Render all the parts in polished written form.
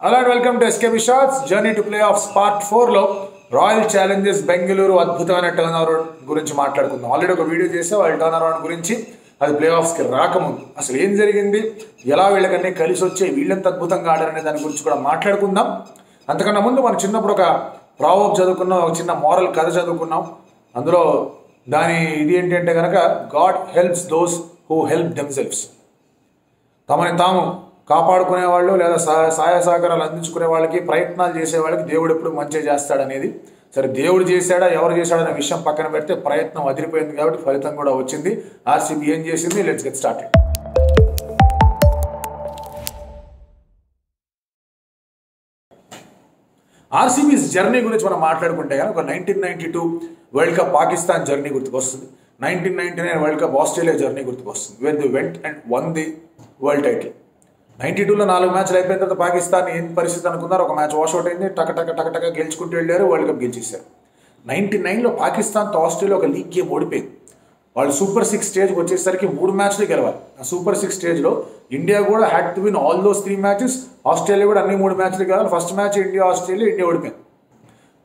Hello and welcome to SKB Shots Journey to Playoffs Part 4 లో royal Challengers Bengaluru అద్భుతమైన turn around గురించి మాట్లాడుకుందాం. Already ఒక వీడియో చేసా వాళ్ళ టర్న్ అరౌండ్ గురించి. అది ప్లే ఆఫ్స్కి రాకముందు అసలు ఏం జరిగింది, ఎలా వీళ్ళకన్నీ కలిసి వచ్చే, వీళ్ళంత అద్భుతంగా ఆడారనే దాని గురించి కూడా మాట్లాడుకుందాం. అంతకన్నా ముందు మనం చిన్నప్పుడు ఒక ప్రావర్బ్ చదువుకున్నాం, ఒక చిన్న మోరల్ కథ చదువుకున్నాం. అందులో దాని ఇది ఏంటంటే కనుక God helps those who help themselves. తమని తాము కాపాడుకునే వాళ్ళు లేదా సహాయ సహకారాలు అందించుకునే వాళ్ళకి, ప్రయత్నాలు చేసే వాళ్ళకి దేవుడు ఎప్పుడు మంచి చేస్తాడనేది. సరే, దేవుడు చేశాడా ఎవరు చేశాడనే విషయం పక్కన పెడితే ప్రయత్నం అదిరిపోయింది కాబట్టి ఫలితం కూడా వచ్చింది. ఆర్సీబీ ఏం చేసింది? Let's get started. RCB journey గురించి మనం మాట్లాడుకుంటే కనుక 1992 వరల్డ్ కప్ పాకిస్తాన్ జర్నీ గుర్తుకొస్తుంది. 1999 వరల్డ్ కప్ ఆస్ట్రేలియా జర్నీ గుర్తుకొస్తుంది. Where they went and won the world title. 92లో 4 మ్యాచ్లు అయిపోయిన తర్వాత పాకిస్తాన్ ఏం పరిస్థితి అనుకున్నారు, ఒక మ్యాచ్ వాష్అవుట్ అయింది, టక గెలుచుకుంటూ వెళ్ళారు, వరల్డ్ కప్ గెలిచేశారు. 99లో పాకిస్తాన్తో ఆస్ట్రేలియా ఒక లీగ్ గేమ్ ఓడిపోయింది. వాళ్ళు సూపర్ 6 స్టేజ్కి వచ్చేసరికి 3 మ్యాచ్లు గెలవాలి. ఆ సూపర్ 6 స్టేజ్లో ఇండియా కూడా had to win all those 3 matches. Australia కూడా అన్ని 3 మ్యాచ్లు గెలవాలి. ఫస్ట్ మ్యాచ్ ఇండియా ఓడిపోయింది.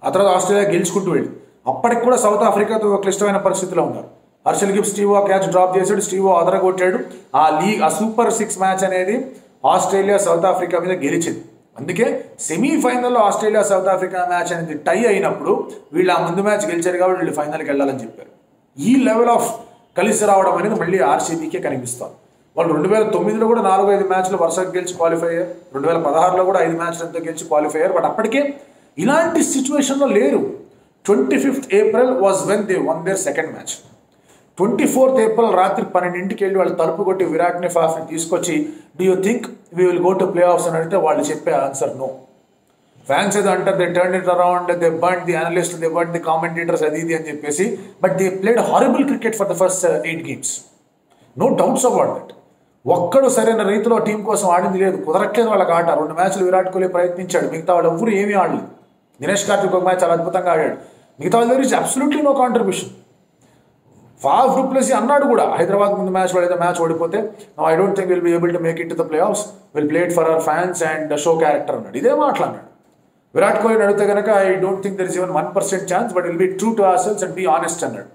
ఆ తర్వాత ఆస్ట్రేలియా గెలుచుకుంటూ వెళ్ళి అప్పటికి కూడా సౌత్ ఆఫ్రికాతో ఒక క్లిష్టమైన పరిస్థితిలో ఉన్నారు. హర్షల్ గిబ్స్ స్టీవో క్యాచ్ డ్రాప్ చేశాడు, స్టీవో అదరగొట్టాడు. ఆ సూపర్ 6 మ్యాచ్ అనేది ఆస్ట్రేలియా సౌత్ ఆఫ్రికా మీద గెలిచింది. అందుకే సెమీఫైనల్లో ఆస్ట్రేలియా సౌత్ ఆఫ్రికా మ్యాచ్ అనేది టై అయినప్పుడు వీళ్ళు ఆ ముందు మ్యాచ్ గెలిచారు కాబట్టి వీళ్ళు ఫైనల్కి వెళ్ళాలని చెప్పారు. ఈ లెవెల్ ఆఫ్ కలిసి రావడం అనేది మళ్ళీ ఆర్సీబీకే కనిపిస్తారు. వాళ్ళు 2009లో కూడా 4-5 మ్యాచ్లు వరుసగా గెలిచి క్వాలిఫై అయ్యారు. 2016లో కూడా 5 మ్యాచ్లతో గెలిచి క్వాలిఫై అయ్యారు. బట్ అప్పటికే ఇలాంటి సిచ్యువేషన్లో లేరు. 25th April was when they won their second match. 24th April రాత్రి 12ంటికి వెళ్ళి వాళ్ళు తలుపు కొట్టి విరాట్ని ఫాఫ్ని తీసుకొచ్చి do you think we will go to playoffs అని అడిగితే వాళ్ళు చెప్పే ఆన్సర్ నో. ఫ్యాన్స్ ఏదో అంటారు they turn it around, they burn the analyst, they burn the commentators, అది ఇది అని చెప్పేసి. But they played horrible cricket for the first 8 games. No doubts about that. ఒక్కడు సరైన రీతిలో టీం కోసం ఆడింది లేదు, కుదరట్లేదు వాళ్ళకి ఆట. 2 మ్యాచ్లు విరాట్ కోహ్లీ ప్రయత్నించాడు, మిగతా వాళ్ళు ఎవ్వరు ఏమీ ఆడలేదు. దినేష్ కార్తిక్ ఒక మ్యాచ్ చాలా అద్భుతంగా ఆడాడు, మిగతా వాళ్ళు there is absolutely no contribution. Faf du Plessis అన్నాడు కూడా హైదరాబాద్ ముందు మ్యాచ్ ఏదో మ్యాచ్ ఓడిపోతే I don't think will be able to make it to the playoffs, will play it for our fans and show character అన్నాడు. ఇదే మాట్లాడినాడు. విరాట్ కోహ్లీని అడిగితే కనుక I don't think there is even 1% chance, but will be true to ourselves and be honest అన్నాడు.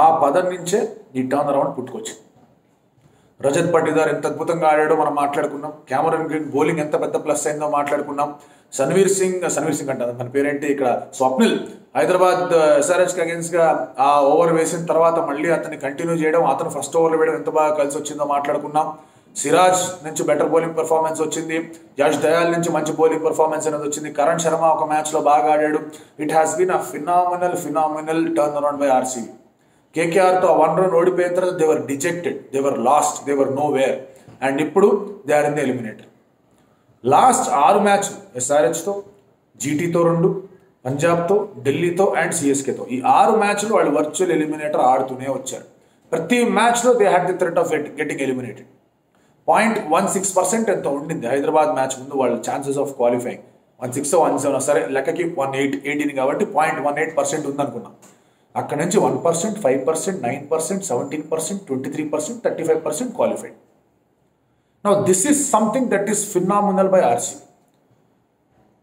ఆ పదం నుంచే ఈ టర్న్ అరౌండ్ పుట్టుకొచ్చింది. రజత్ పటిదార్ ఎంత అద్భుతంగా ఆడాడో మనం మాట్లాడుకున్నాం. క్యామరన్ గ్రీన్ బౌలింగ్ ఎంత పెద్ద ప్లస్ అయిందో మాట్లాడుకున్నాం. సన్వీర్ సింగ్ అంటారు మన పేరేంటి ఇక్కడ, స్వప్నిల్ హైదరాబాద్ ఎస్ఆర్హెచ్కి అగేన్స్ట్గా ఆ ఓవర్ వేసిన తర్వాత మళ్ళీ అతన్ని కంటిన్యూ చేయడం, అతను ఫస్ట్ ఓవర్లో వేయడం ఎంత బాగా కలిసి వచ్చిందో మాట్లాడుకున్నాం. సిరాజ్ నుంచి బెటర్ బౌలింగ్ పర్ఫార్మెన్స్ వచ్చింది. యష్ దయాల్ నుంచి మంచి బౌలింగ్ పర్ఫార్మెన్స్ అనేది వచ్చింది. కరణ్ శర్మ ఒక మ్యాచ్లో బాగా ఆడాడు. It has been a phenomenal turn around by RCB. కేకేఆర్తో 1 run ఓడిపోయిన తర్వాత they were dejected, they were lost, they were nowhere. And ఇప్పుడు they are in the eliminator. Last 6 మ్యాచ్లు ఎస్ఆర్హెచ్తో, జీటీతో 2, పంజాబ్తో, ఢిల్లీతో అండ్ సిఎస్కేతో, ఈ 6 మ్యాచ్లు వాళ్ళు వర్చువల్ ఎలిమినేటర్ ఆడుతూనే వచ్చారు. ప్రతి మ్యాచ్లో they had the threat of getting eliminated. 0.16% ఎంతో ఉండింది హైదరాబాద్ మ్యాచ్ ముందు వాళ్ళ ఛాన్సెస్ ఆఫ్ క్వాలిఫైయింగ్. 16 17 సరే లెక్కకి 18 కాబట్టి 0.18% ఉందనుకున్నాం. అక్కడ నుంచి 1%, 5%, 9%, 17%, 23%, 35% qualified. Now this is something that is phenomenal by RCB.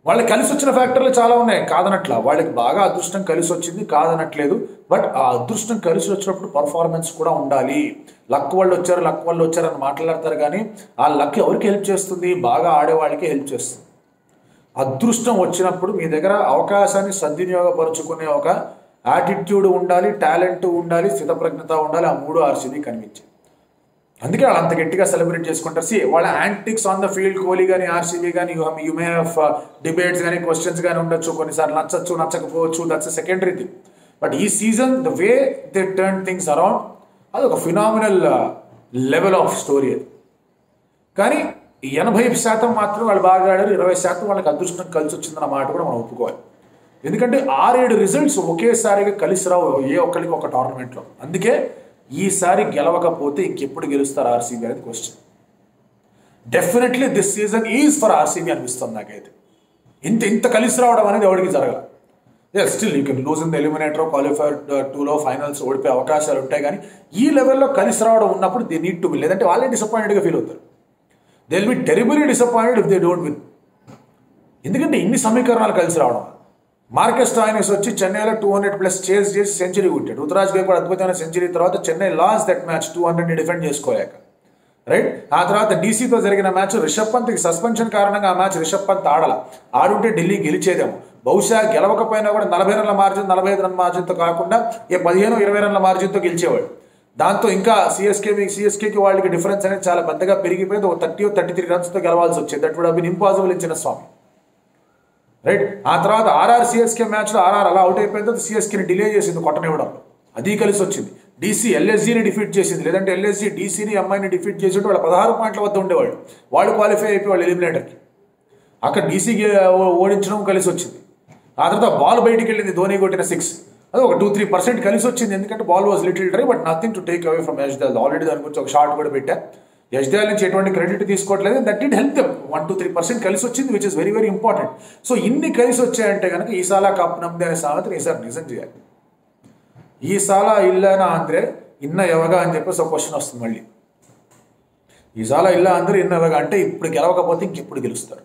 వాళ్ళకి కలిసి వచ్చిన ఫ్యాక్టర్లు చాలా ఉన్నాయి, కాదనట్లా. వాళ్ళకి బాగా అదృష్టం కలిసి వచ్చింది, కాదనట్లేదు. బట్ ఆ అదృష్టం కలిసి వచ్చినప్పుడు పర్ఫార్మెన్స్ కూడా ఉండాలి. లక్ వాళ్ళు వచ్చారు అని మాట్లాడతారు, కానీ ఆ లక్ ఎవరికి హెల్ప్ చేస్తుంది? బాగా ఆడేవాళ్ళకి హెల్ప్ చేస్తుంది. అదృష్టం వచ్చినప్పుడు మీ దగ్గర అవకాశాన్ని సద్వినియోగపరుచుకునే ఒక యాటిట్యూడ్ ఉండాలి, టాలెంట్ ఉండాలి, స్థితప్రజ్ఞత ఉండాలి. ఆ 3 ఆర్సీబీ కనిపించాయి. అందుకే వాళ్ళు అంత గట్టిగా సెలబ్రేట్ చేసుకుంటారు. వాళ్ళ antiques on the field, Kohli కానీ ఆర్సీబీ కానీ యూ మే హ్యావ్ డిబేట్స్ కానీ క్వశ్చన్స్ కానీ ఉండొచ్చు, కొన్నిసార్లు నచ్చచ్చు నచ్చకపోవచ్చు, దట్స్ సెకండరీ థింగ్. బట్ ఈ season the way they turn things around, అది ఒక ఫినామినల్ లెవెల్ ఆఫ్ స్టోరీ అది. కానీ 80% మాత్రం వాళ్ళు బాగా ఆడారు, 20% వాళ్ళకి అదృష్టం కలిసి వచ్చిందన్న మాట కూడా మనం ఒప్పుకోవాలి. ఎందుకంటే 6-7 రిజల్ట్స్ ఒకేసారిగా కలిసి రావు ఏ ఒక్కరికి ఒక టోర్నమెంట్లో. అందుకే ఈసారి గెలవకపోతే ఇంకెప్పుడు గెలుస్తారు ఆర్సీబీ అనేది question. Definitely this season is for RCB అనిపిస్తుంది నాకైతే. ఇంత కలిసి రావడం అనేది ఎవరికి జరగదు. Still you can lose in the eliminator, qualifier 2లో ఫైనల్స్ ఓడిపోయే అవకాశాలు ఉంటాయి. కానీ ఈ లెవెల్లో కలిసి రావడం ఉన్నప్పుడు దే నీడ్ టు విన్, లేదంటే వాళ్ళే డిసప్పాయింటెడ్గా ఫీల్ అవుతారు. They will be terribly disappointed if they don't win. ఎందుకంటే ఇన్ని సమీకరణాలు కలిసి రావడం. మార్కెస్ స్టాయినిస్ వచ్చి చెన్నైలో 200+ చేజ్ చేసి సెంచరీ కొట్టాడు. రుతురాజ్ గైక్వాడ్ అద్భుతమైన సెంచరీ తర్వాత చెన్నై లాస్ దట్ మ్యాచ్ 200ని డిఫెండ్ చేసుకోలేక, రైట్. ఆ తర్వాత డీసీతో జరిగిన మ్యాచ్ రిషబ్ పంత్కి సస్పెన్షన్ కారణంగా ఆ మ్యాచ్ రిషబ్ పంత్ ఆడుంటే ఢిల్లీ గెలిచేదేమో. బహుశా గెలవకపోయినా కూడా 40 రన్ల మార్జిన్ 45 రన్ మార్జిన్తో కాకుండా 15-20 రన్ల మార్జిన్తో గెలిచేవాడు. దాంతో ఇంకా సిఎస్కేకి వాళ్ళకి డిఫరెన్స్ అనేది చాలా పెద్దగా పెరిగిపోయింది. ఒక 33 రన్స్తో గెలవాల్సి వచ్చేది. That would have been impossible in Chinnaswamy, right. ఆ తర్వాత సిఎస్కే మ్యాచ్లో అలా అవుట్ అయిపోయిన తర్వాత సిఎస్కేని డిలే చేసింది కొట్టనివ్వడంలో, అది కలిసి వచ్చింది. డీసీ ఎల్ఎస్జీని డిఫీట్ చేసింది, లేదంటే ఎల్ఎస్జీ డీసీని ఎంఐని డిఫీట్ చేసి వాళ్ళ 16 పాయింట్ల వద్ద ఉండేవాళ్ళు. వాళ్ళు క్వాలిఫై అయిపోయి వాళ్ళు ఎలిమినేటర్కి. అక్కడ డీసీకి ఓడించడం కలిసి వచ్చింది. ఆ తర్వాత బాల్ బయటికి వెళ్ళింది, ధోని కొట్టిన 6, అది ఒక 2-3% కలిసి వచ్చింది. ఎందుకంటే ball was little dry, but nothing to take away from Yash Dayal. Already దాని గురించి ఒక షార్ట్ కూడా పెట్టా. యష్దయాల్ నుంచి ఎటువంటి క్రెడిట్ తీసుకోవట్లేదు. That it help them. 1-3% కలిసి వచ్చింది, which is very very important. So ఇన్ని కలిసి వచ్చాయంటే కనుక ఈసాలా కప్ నమ్దే అనే సామెతని ఈసారి నిజం చేయాలి. ఈసాలా ఇల్లానా ఆంధ్రే ఇన్న ఎవగా అని చెప్పేసి ఒక క్వశ్చన్ వస్తుంది మళ్ళీ. ఈసాలా ఇల్లా అందరూ ఇన్న ఎవగా అంటే ఇప్పుడు గెలవకపోతే ఇంకెప్పుడు గెలుస్తారు.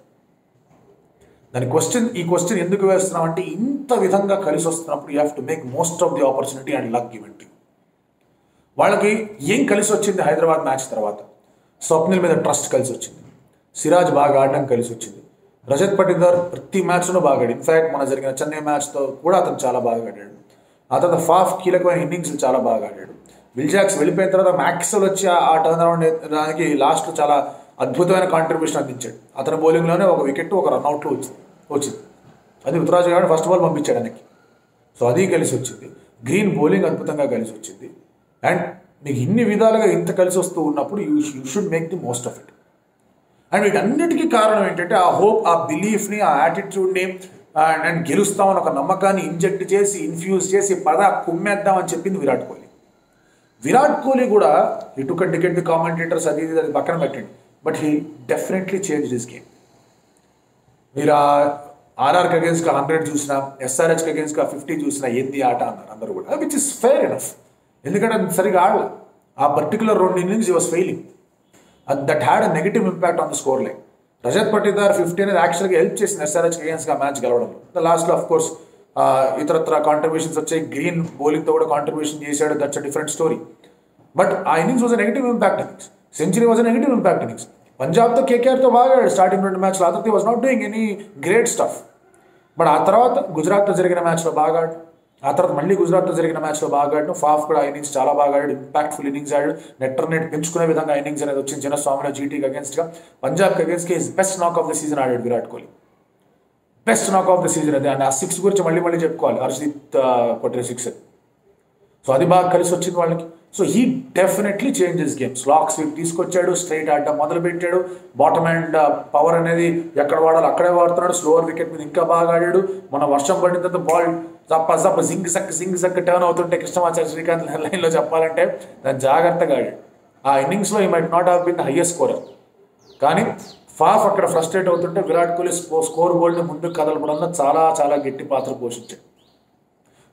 ఈ క్వశ్చన్ ఎందుకు వేస్తున్నాం అంటే ఇంత విధంగా కలిసి వస్తున్నప్పుడు you have to make most of the opportunity and luck given to. వాళ్ళకి ఏం కలిసి వచ్చింది హైదరాబాద్ మ్యాచ్ తర్వాత? స్వప్నిల్ మీద ట్రస్ట్ కలిసి వచ్చింది, సిరాజ్ బాగా ఆడడం కలిసి వచ్చింది, రజత్ పటిదార్ ప్రతి మ్యాచ్లో బాగా ఆడాడు. ఇన్ఫ్యాక్ట్ మన జరిగిన చెన్నై మ్యాచ్తో కూడా అతను చాలా బాగా ఆడాడు. ఆ తర్వాత ఫాఫ్ కీలకమైన ఇన్నింగ్స్ చాలా బాగా ఆడాడు. విల్ జాక్స్ వెళ్ళిపోయిన తర్వాత మ్యాక్స్వెల్ వచ్చి ఆ టర్న్ అరౌండ్ దానికి లాస్ట్లో చాలా అద్భుతమైన కాంట్రిబ్యూషన్ అందించాడు. అతని బౌలింగ్లోనే ఒక వికెట్ ఒక రన్అట్లో వచ్చింది. అది రుతురాజ్ గారు ఫస్ట్ బాల్ పంపించాడు ఆయనకి. సో అది కలిసి వచ్చింది. గ్రీన్ బౌలింగ్ అద్భుతంగా కలిసి వచ్చింది. అండ్ మీకు ఇన్ని విధాలుగా ఇంత కలిసి వస్తూ ఉన్నప్పుడు you should make the most of it. And వీటన్నిటికీ కారణం ఏంటంటే ఆ హోప్, ఆ బిలీఫ్ని, ఆ యాటిట్యూడ్ని అండ్ గెలుస్తామని ఒక నమ్మకాన్ని ఇంజెక్ట్ చేసి ఇన్ఫ్యూజ్ చేసి కుమ్మేద్దామని చెప్పింది విరాట్ కోహ్లీ. విరాట్ కోహ్లీ కూడా he took ticket the commentators అది పక్కన పెట్టండి, but he definitely change this game. మీరు ఆర్ఆర్కి అగేన్స్ట్గా 100 చూసినా, ఎస్ఆర్హెచ్కి అగేన్స్ట్గా 50 చూసినా ఏంది ఆట అన్నారు అందరూ కూడా, విచ్ ఇస్ ఫెయిర్ ఎనఫ్. ఎందుకంటే అది సరిగా ఆడలే. ఆ particular 2 innings he was failing. That had a negative impact on the score line. Rajat Patidar 50 అనేది యాక్చువల్గా హెల్ప్ చేసింది ఎస్ఆర్హెచ్కి అగేన్స్ట్గా మ్యాచ్ గెలవడంలో. లాస్ట్లో ఆఫ్ కోర్స్ ఇతరత్ర కాంట్రిబ్యూషన్స్ వచ్చాయి. గ్రీన్ బౌలింగ్తో కూడా కాంట్రిబ్యూషన్ చేశాడు, that's a different story. But ఆ innings was a negative impact innings. Century was a negative impact innings. పంజాబ్తో కేకేఆర్తో బాగా స్టార్టింగ్ 2 మ్యాచ్లు, ఆ తర్వాత was not doing any great stuff. But ఆ తర్వాత గుజరాత్తో జరిగిన మ్యాచ్లో బాగా ఆడు, ఆ తర్వాత మళ్ళీ గుజరాత్తో జరిగిన మ్యాచ్లో బాగా ఆడు. ఫాఫ్ కూడా ఇన్నింగ్స్ చాలా బాగా ఆడాడు, ఇంపాక్ట్ఫుల్ ఇన్నింగ్స్ ఆడాడు. నెట్ పెంచుకునే విధంగా ఇన్నింగ్స్ అనేది వచ్చింది చిన్నస్వామిలో జీటీకి అగేన్స్ట్గా. పంజాబ్కి అగేన్స్ట్గా his best knock of the season ఆడాడు Virat Kohli. Best knock of the season అది. అండ్ ఆ 6 గురించి మళ్ళీ చెప్పుకోవాలి, హర్షదీప్ కొట్టిన 6. సో అది బాగా కలిసి వచ్చింది వాళ్ళకి. So he definitely changes game. Slack sweep తీసుకొచ్చాడు, స్ట్రైట్ ఆడడం మొదలుపెట్టాడు. బాటమ్ అండ్ పవర్ అనేది ఎక్కడ వాడాలో అక్కడే వాడుతున్నాడు. స్లోవర్ వికెట్ మీద ఇంకా బాగా ఆడాడు. మన వర్షం పడిన తర్వాత బాల్ జప్ప జింగ్ సక్ టర్న్ అవుతుంటే కృష్ణమాచార్య శ్రీకాంత్ లైన్లో చెప్పాలంటే దాన్ని జాగ్రత్తగా ఆడాడు. ఆ ఇన్నింగ్స్లో he might not have been highest scorer, కానీ ఫాఫ్ అక్కడ ఫ్రస్ట్రేట్ అవుతుంటే విరాట్ కోహ్లీ స్కోర్ బోర్డ్ని ముందుకు కదలపడంలో చాలా గట్టి పాత్ర పోషించాడు.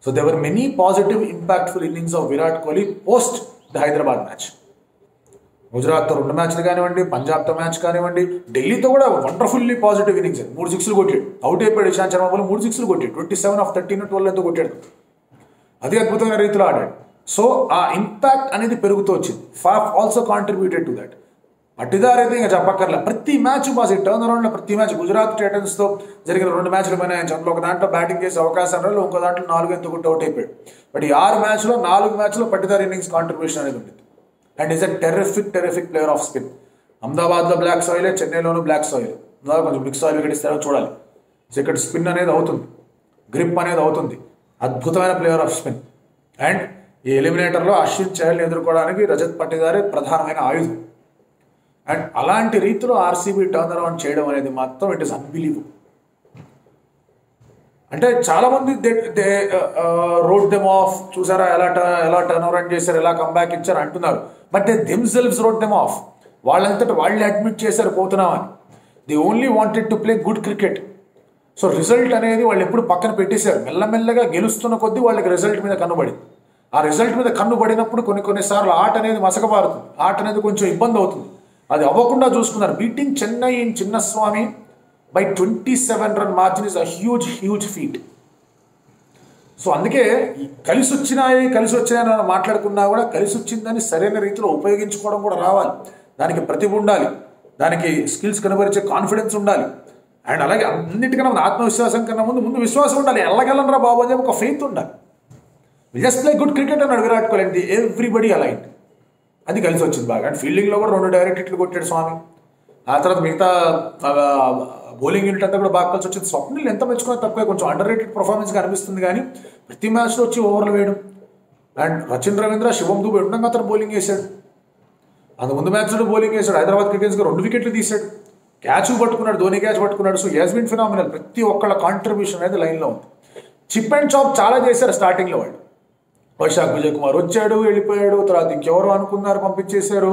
So there were many positive, impactful innings of Virat Kohli post the Hyderabad match. గుజరాత్తో 2 మ్యాచ్లు కానివ్వండి, పంజాబ్తో మ్యాచ్ కానివ్వండి, ఢిల్లీతో కూడా వండర్ఫుల్లీ పాజిటివ్ ఇన్నింగ్స్. 3 6లు కొట్టాడు, అవుట్ అయిపోయాడు. ఇషాంత్ శర్మ వాళ్ళు 3 6లు కొట్టాడు. 27 of 13 12 ఎంతో కొట్టాడు. అది అద్భుతమైన రీతిలో ఆడాడు. సో ఆ ఇంపాక్ట్ అనేది పెరుగుతూ వచ్చింది. Faf also contributed to that. Patidar అయితే ఇంకా చెప్పక్కర్లే, ప్రతి మ్యాచ్ బాస్. ఈ టర్న్ అరౌండ్లో ప్రతి మ్యాచ్ గుజరాత్ టైటన్స్తో జరిగిన 2 మ్యాచ్లు పైన అందులో ఒక దాంట్లో బ్యాటింగ్ చేసే అవకాశం రాలేదు, ఇంకో దాంట్లో 4 ఎంతో కొట్టి అవుట్ అయిపోయాడు. బట్ ఈ 6 మ్యాచ్లో 4 మ్యాచ్లో పట్టిదార్ ఇన్నింగ్స్ కాంట్రిబ్యూషన్ అనేది ఉంది. And is a terrific player of spin. అహ్మదాబాద్లో బ్లాక్ సాయిలే, చెన్నైలోనూ బ్లాక్ సాయిల్, కొంచెం మిక్స్ సాయిల్ వికెట్ ఇస్తారో చూడాలి. సో ఇక్కడ స్పిన్ అనేది అవుతుంది, గ్రిప్ అనేది అవుతుంది. అద్భుతమైన ప్లేయర్ ఆఫ్ స్పిన్. అండ్ ఈ ఎలిమినేటర్లో అశ్విన్ చహల్ని ఎదుర్కోవడానికి రజత్ పట్టిదారే ప్రధానమైన ఆయుధం. అండ్ అలాంటి రీతిలో ఆర్సీబీ టర్న్ అరౌండ్ చేయడం అనేది మాత్రం ఇట్ ఇస్ అన్బిలీవబుల్. అంటే చాలామంది రోడ్ దెమ్ ఆఫ్, చూసారా ఎలా టర్న్ అరౌండ్ చేశారు, ఎలా కంబ్యాక్ ఇచ్చారు అంటున్నారు. But they themselves wrote them off. వాళ్ళంతటా వాళ్ళే అడ్మిట్ చేశారు పోతున్నామని. They only wanted to play good cricket. So result అనేది వాళ్ళు ఎప్పుడు పక్కన పెట్టేశారు. మెల్లమెల్లగా గెలుస్తున్న కొద్దీ వాళ్ళకి రిజల్ట్ మీద కన్నుబడింది. ఆ రిజల్ట్ మీద కన్నుబడినప్పుడు కొన్నిసార్లు ఆట అనేది మసకబారుతుంది, ఆట అనేది కొంచెం ఇబ్బంది అవుతుంది. అది అవ్వకుండా చూసుకున్నారు. Beating Chennai in Chinnaswamy by 27 run margin is a huge feet. So అందుకే కలిసి వచ్చినాయని మాట్లాడుకున్నా కూడా కలిసి వచ్చిందని సరైన రీతిలో ఉపయోగించుకోవడం కూడా రావాలి. దానికి ప్రతిభ ఉండాలి, దానికి స్కిల్స్ కనబరిచే కాన్ఫిడెన్స్ ఉండాలి. అండ్ అలాగే అన్నిటికన్నా మన ఆత్మవిశ్వాసం కన్నా ముందు విశ్వాసం ఉండాలి. ఎల్లగలనరా బాబు అని ఒక ఫెయిత్ ఉండాలి. జస్ట్ ప్లే గుడ్ క్రికెట్ అన్నాడు Virat Kohli and everybody align. అది కలిసి వచ్చింది బాగా. అండ్ ఫీల్డింగ్లో కూడా 2 డైరెక్ట్ హిట్లు కొట్టాడు స్వామి. ఆ తర్వాత మిగతా బౌలింగ్ యూనిట్ అంతా కూడా బాగా కలిసి వచ్చింది. స్వప్నిల్ ఎంత మెచ్చుకున్నా తక్కువే, కొంచెం అండర్ రేటెడ్ పర్ఫార్మెన్స్గా అనిపిస్తుంది. కానీ ప్రతి మ్యాచ్లో వచ్చి ఓవర్లు వేయడం. అండ్ రచిన్ రవీంద్ర, శివం దూబే ఉండగా అతను బౌలింగ్ వేశాడు. అంత ముందు మ్యాచ్లో బౌలింగ్ వేశాడు. హైదరాబాద్ క్రికెట్స్గా 2 వికెట్లు తీశాడు. క్యాచ్ పట్టుకున్నాడు, ధోని క్యాచ్ పట్టుకున్నాడు. So has been phenomenal. ప్రతి ఒక్కళ్ళ కాంట్రిబ్యూషన్ అనేది లైన్లో ఉంది. చిప్ అండ్ చాప్ చాలా చేశారు స్టార్టింగ్లో వాళ్ళు. వైశాఖ్ విజయ్ కుమార్ వచ్చాడు, వెళ్ళిపోయాడు. తర్వాత ఇంకెవరు అనుకున్నారు, పంపించేశారు.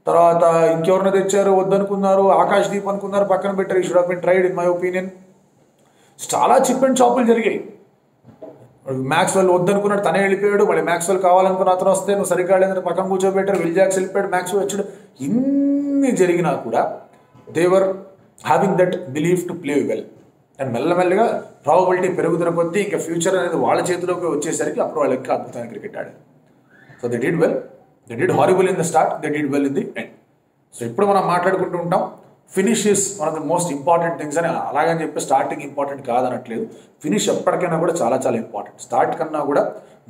తర్వాత ఇంకెవరిని తెచ్చారు, వద్దనుకున్నారు. ఆకాష్ దీప్ అనుకున్నారు, పక్కన పెట్టారు. He should have been tried in my opinion. చాలా చిప్ అండ్ చాపులు జరిగాయి. మ్యాక్స్వెల్ వద్దనుకున్నాడు, తనే వెళ్ళిపోయాడు. మళ్ళీ మ్యాక్స్వెల్ కావాలనుకున్న అతను వస్తే నువ్వు సరిగ్గా లేదని పక్కన కూర్చోబెట్టారు. విల్ జాక్స్ వెళ్ళిపోయాడు, మ్యాక్స్వెల్ వచ్చాడు. ఇన్ని జరిగినా కూడా they were having that belief to play well. And మెల్లమెల్లగా ప్రాబబిలిటీ పెరుగుతున్న కొద్దీ ఇంకా ఫ్యూచర్ అనేది వాళ్ళ చేతిలోకి వచ్చేసరికి అప్పుడు వాళ్ళు ఇంకా అద్భుతమైన క్రికెట్ ఆడారు. So they did well. They did horrible in the start, they did well in the end. So ఇప్పుడు మనం మాట్లాడుకుంటూ ఉంటాం finish his one of the most important things అని. అలాగని చెప్పి స్టార్టింగ్ ఇంపార్టెంట్ కాదనట్లేదు. ఫినిష్ ఎప్పటికైనా కూడా చాలా చాలా ఇంపార్టెంట్. స్టార్ట్ కన్నా కూడా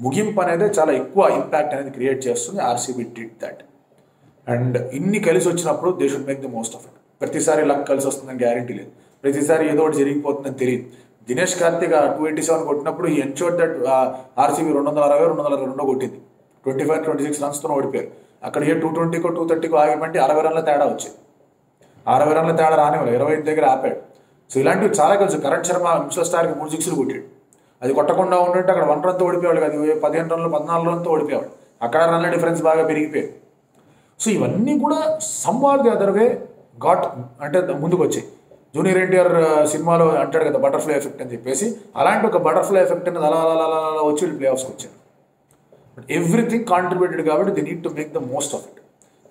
ముగింపు అనేది చాలా ఎక్కువ ఇంపాక్ట్ అనేది క్రియేట్ చేస్తుంది. RCB did that. అండ్ ఇన్ని కలిసి వచ్చినప్పుడు they should make the most of it. ప్రతిసారి లక్ కలిసి వస్తుందని గ్యారంటీ లేదు. ప్రతిసారి ఏదో ఒకటి జరిగిపోతుందని తెలియదు. దినేష్ కార్తిక్ 287 కొట్టినప్పుడు ఈ ఎన్షోర్ దట్ ఆర్సీబీ 260, 222 కొట్టింది. 25-26 రన్స్తో ఓడిపోయారు. అక్కడ 220కో 230కో ఆగిమంటే 60 రన్ల తేడా వచ్చేది. 60 రన్ల తేడా రానివ్వాలి, 25 దగ్గర ఆపాడు. సో ఇలాంటివి చాలా కలిసి. కరణ్ శర్మ మిస్టర్ స్టార్కి 3 సిక్స్లు కొట్టాడు. అది కొట్టకుండా ఉంటుంటే అక్కడ 1 రన్తో ఓడిపోయాడు. అది 15 రన్లు 14 రన్తో ఓడిపోయాడు. అక్కడ రన్ల డిఫరెన్స్ బాగా పెరిగిపోయాయి. సో ఇవన్నీ కూడా సమ్వార్ ది అదర్ వే గాట్ అంటే ముందుకు వచ్చాయి. జూనియర్ ఎన్టీఆర్ సినిమాలో అంటాడు కదా బటర్ఫ్లై ఎఫెక్ట్ అని చెప్పేసి, అలాంటి ఒక బటర్ఫ్లై ఎఫెక్ట్ అనేది అలా వచ్చి వీళ్ళు ప్లే ఆఫ్స్కి వచ్చారు. బట్ ఎవ్రీథింగ్ కాంట్రిబ్యూటెడ్ కాబట్టి they need to make the most of it.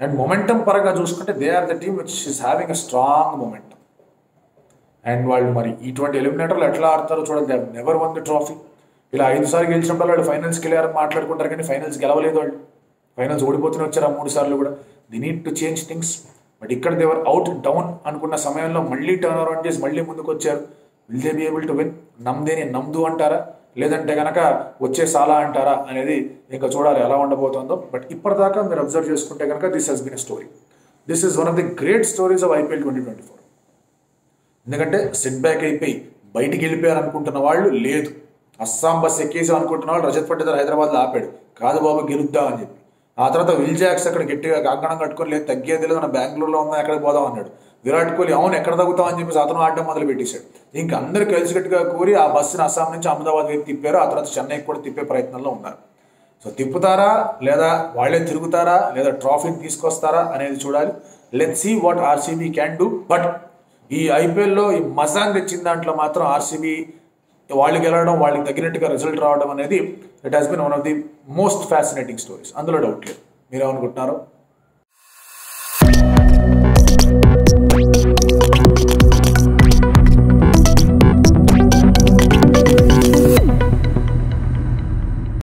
And momentum పరంగా చూసుకుంటే they are the team which is having a strong momentum. And వాళ్ళు మరి ఇటువంటి ఎలిమినేటర్లు ఎట్లా ఆడతారో చూడండి. They never won the trophy. ఇలా 5 సార్లు గెలిచినప్పుడు వాళ్ళు ఫైనల్స్కి వెళ్ళారని మాట్లాడుకుంటారు, కానీ ఫైనల్స్ గెలవలేదు. వాళ్ళు ఫైనల్స్ ఓడిపోతూనే వచ్చారు 3 సార్లు కూడా. The need to change things. But ఇక్కడ దేవర్ అవుట్ డౌన్ అనుకున్న సమయంలో మళ్ళీ టర్న్ అరౌండ్ చేసి మళ్ళీ ముందుకు వచ్చారు. Will they be able to win? నమ్దేని నమ్దు అంటారా, లేదంటే కనుక వచ్చే సాలా అంటారా అనేది ఇంకా చూడాలి ఎలా ఉండబోతుందో. బట్ ఇప్పటిదాకా మీరు అబ్జర్వ్ చేసుకుంటే కనుక this has been a story. This is one of the great stories of IPL 2024. ఎందుకంటే సెట్ బ్యాక్ అయిపోయి బయటికి వెళ్ళిపోయారు అనుకుంటున్న వాళ్ళు లేదు. అస్సాం బస్ ఎక్కేసి అనుకుంటున్న వాళ్ళు రజత్ పట్టిదార్ హైదరాబాద్లో ఆపాడు, కాదు బాబు గెలుద్దాం అని చెప్పి. ఆ తర్వాత విల్ జాక్స్ అక్కడ గట్టిగా కంకణం కట్టుకొని లేదు తగ్గేది లేదు, మన బెంగళూరులో ఉందా ఎక్కడికి పోదాం అన్నాడు. విరాట్ కోహ్లీ అవును ఎక్కడ తగ్గుతాం అని చెప్పేసి అతను ఆడడం మొదలు పెట్టేశాడు. ఇంకా అందరూ కలిసికట్టుగా కూరి ఆ బస్సుని అస్సాం నుంచి అహ్మదాబాద్ వైపు తిప్పారు. ఆ తర్వాత చెన్నైకి కూడా తిప్పే ప్రయత్నంలో ఉన్నారు. సో తిప్పుతారా లేదా వాళ్ళే తిరుగుతారా లేదా ట్రాఫీని తీసుకొస్తారా అనేది చూడాలి. Let's see what RCB can do. But ఈ IPLలో ఈ మజాంగ్ తెచ్చిన దాంట్లో మాత్రం ఆర్సీబీ వాళ్ళు గెలవడం, వాళ్ళకి తగినట్టుగా రిజల్ట్ రావడం అనేది it has been one of the most fascinating stories. అందులో డౌట్ లేదు. మీరేమనుకుంటున్నారో?